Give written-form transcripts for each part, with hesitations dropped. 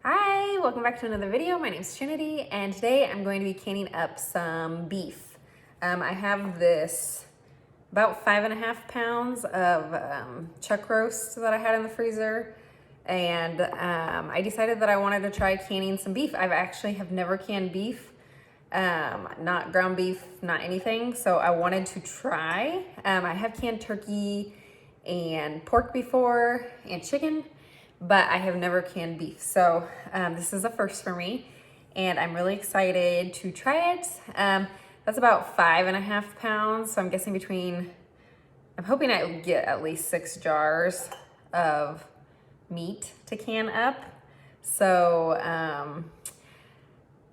Hi, welcome back to another video. My name is Trinity, and today I'm going to be canning up some beef. I have this about 5.5 pounds of chuck roast that I had in the freezer, and I decided that I wanted to try canning some beef. I actually have never canned beef, not ground beef, not anything, so I wanted to try. I have canned turkey and pork before, and chicken, but I have never canned beef. So this is a first for me, and I'm really excited to try it. That's about 5.5 pounds. So I'm guessing I'm hoping I get at least 6 jars of meat to can up. So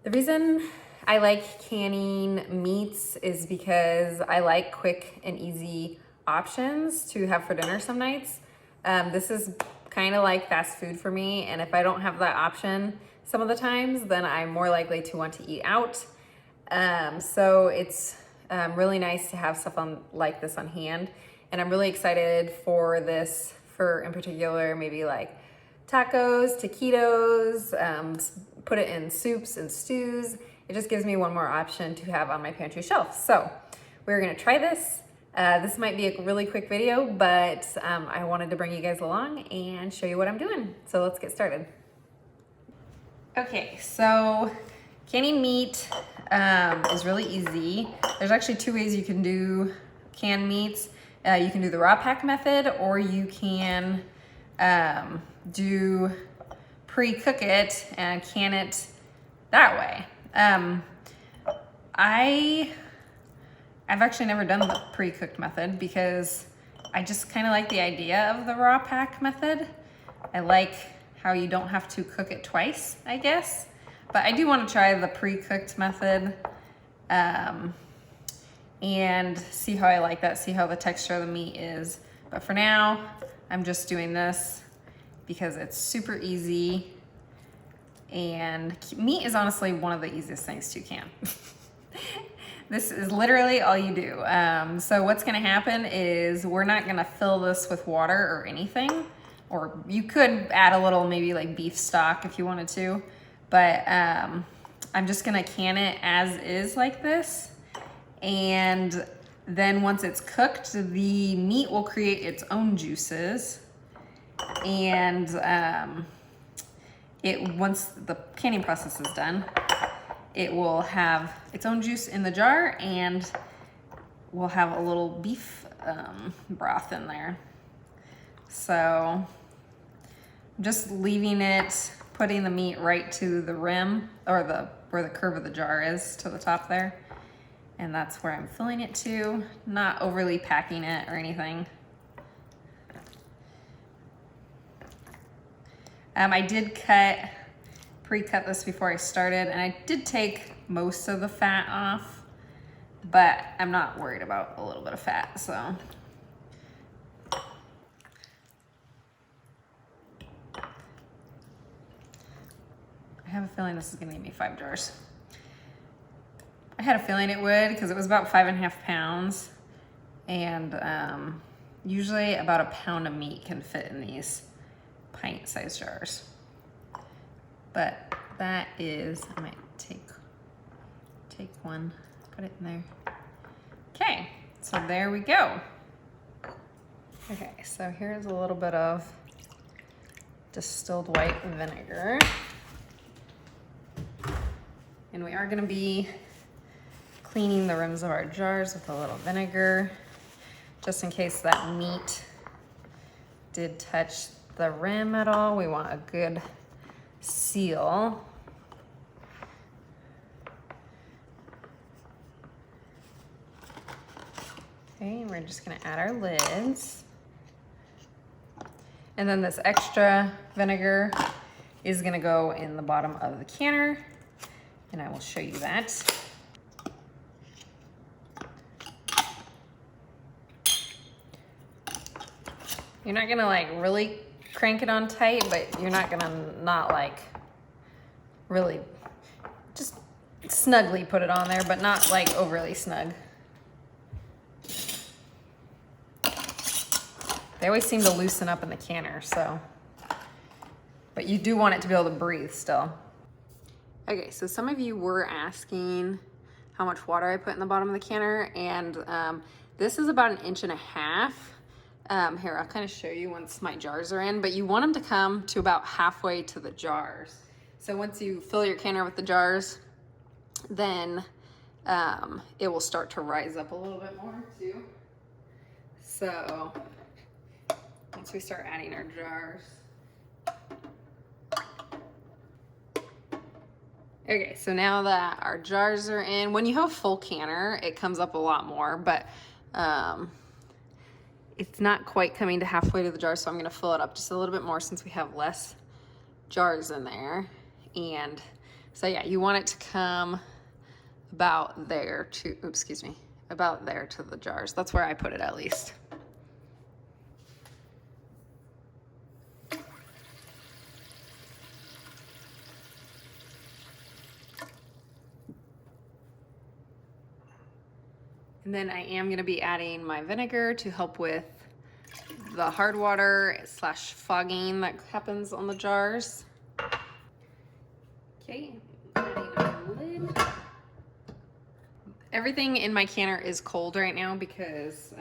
the reason I like canning meats is because I like quick and easy options to have for dinner some nights. This is kind of like fast food for me, and if I don't have that option some of the times, then I'm more likely to want to eat out. So it's really nice to have stuff like this on hand, and I'm really excited for this, for in particular maybe like tacos, taquitos, put it in soups and stews. It just gives me one more option to have on my pantry shelf. So we're gonna try this. This might be a really quick video, but I wanted to bring you guys along and show you what I'm doing. So let's get started. Okay, so canning meat is really easy. There's actually 2 ways you can do canned meats. You can do the raw pack method, or you can do pre-cook it and can it that way. I've actually never done the pre-cooked method because I just kind of like the idea of the raw pack method. I like how you don't have to cook it twice, I guess. But I do want to try the pre-cooked method and see how I like that, see how the texture of the meat is. But for now, I'm just doing this because it's super easy, and meat is honestly one of the easiest things to can. This is literally all you do. So what's gonna happen is we're not gonna fill this with water or anything, or you could add a little maybe like beef stock if you wanted to, but I'm just gonna can it as is like this. And then once it's cooked, the meat will create its own juices. And once the canning process is done, it will have its own juice in the jar, and we'll have a little beef broth in there. So I'm just leaving it, putting the meat right to the rim, or where the curve of the jar is, to the top there. And that's where I'm filling it to, not overly packing it or anything. I did pre-cut this before I started, and I did take most of the fat off, but I'm not worried about a little bit of fat, so. I have a feeling this is gonna give me 5 jars. I had a feeling it would, because it was about 5.5 pounds, and usually about a pound of meat can fit in these pint-sized jars. But that is, I might take one, put it in there. Okay, so there we go. Okay, so here's a little bit of distilled white vinegar. And we are gonna be cleaning the rims of our jars with a little vinegar, just in case that meat did touch the rim at all. We want a good seal. Okay, we're just gonna add our lids. And then this extra vinegar is gonna go in the bottom of the canner, and I will show you that. You're not gonna like really crank it on tight, but you're not gonna not like really, just snugly put it on there, but not like overly snug. They always seem to loosen up in the canner, so but you do want it to be able to breathe still. Okay, so some of you were asking how much water I put in the bottom of the canner, and this is about 1.5 inches. Here, I'll kind of show you once my jars are in, but you want them to come to about halfway to the jars. So once you fill your canner with the jars, then it will start to rise up a little bit more too. So once we start adding our jars. Okay, so now that our jars are in, when you have a full canner, it comes up a lot more, but it's not quite coming to halfway to the jar, so I'm gonna fill it up just a little bit more since we have less jars in there. And so yeah, you want it to come about there to, about there to the jars. That's where I put it at least. And then I am gonna be adding my vinegar to help with the hard water / fogging that happens on the jars. Okay, adding our lid. Everything in my canner is cold right now because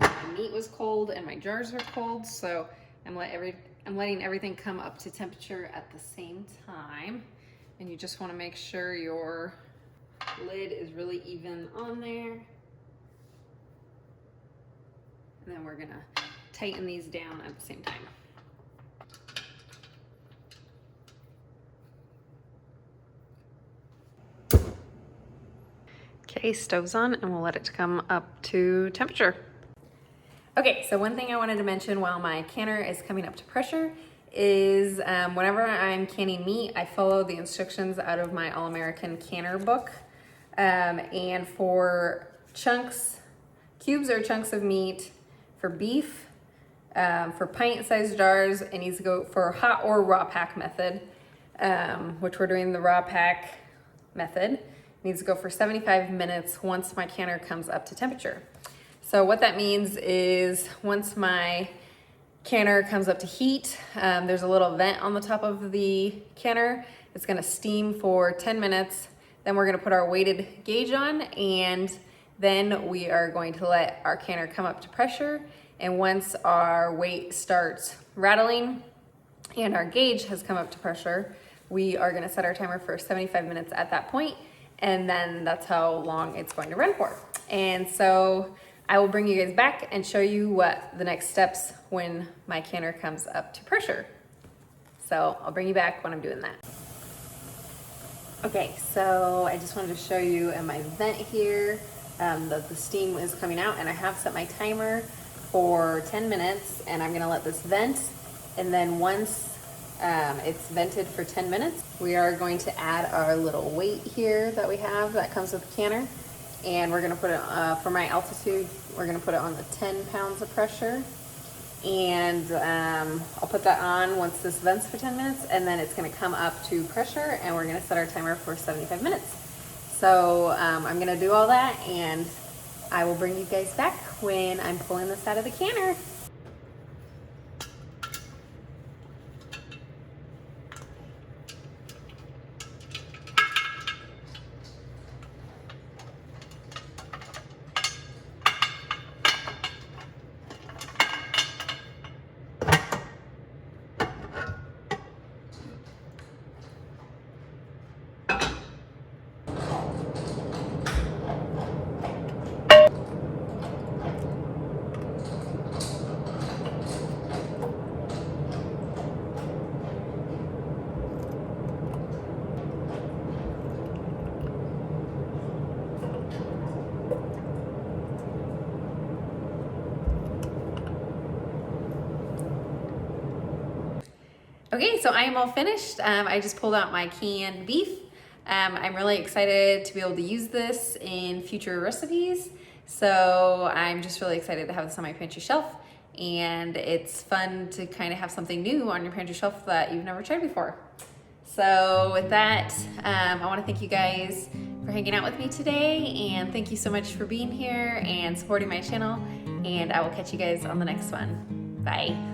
the meat was cold and my jars are cold, so I'm letting everything come up to temperature at the same time. And you just wanna make sure your lid is really even on there. And then we're gonna tighten these down at the same time. Okay, stove's on and we'll let it come up to temperature. Okay, so one thing I wanted to mention while my canner is coming up to pressure is whenever I'm canning meat, I follow the instructions out of my All-American canner book. And for chunks, cubes or chunks of meat, for beef, for pint-sized jars, it needs to go for hot or raw pack method, which we're doing the raw pack method. It needs to go for 75 minutes once my canner comes up to temperature. So what that means is once my canner comes up to heat, there's a little vent on the top of the canner. It's gonna steam for 10 minutes. Then we're gonna put our weighted gauge on, and then we are going to let our canner come up to pressure. And once our weight starts rattling and our gauge has come up to pressure, we are gonna set our timer for 75 minutes at that point, and then that's how long it's going to run for. And so I will bring you guys back and show you what the next steps when my canner comes up to pressure. So I'll bring you back when I'm doing that. Okay, so I just wanted to show you in my vent here that the steam is coming out, and I have set my timer for 10 minutes, and I'm gonna let this vent, and then once it's vented for 10 minutes, we are going to add our little weight here that we have that comes with the canner, and we're gonna put it, for my altitude, we're gonna put it on the 10 pounds of pressure. And I'll put that on once this vents for 10 minutes, and then it's gonna come up to pressure, and we're gonna set our timer for 75 minutes. So I'm gonna do all that, and I will bring you guys back when I'm pulling this out of the canner. Okay, so I am all finished. I just pulled out my canned beef. I'm really excited to be able to use this in future recipes. So I'm just really excited to have this on my pantry shelf. And it's fun to kind of have something new on your pantry shelf that you've never tried before. So with that, I want to thank you guys for hanging out with me today. And thank you so much for being here and supporting my channel. And I will catch you guys on the next one. Bye.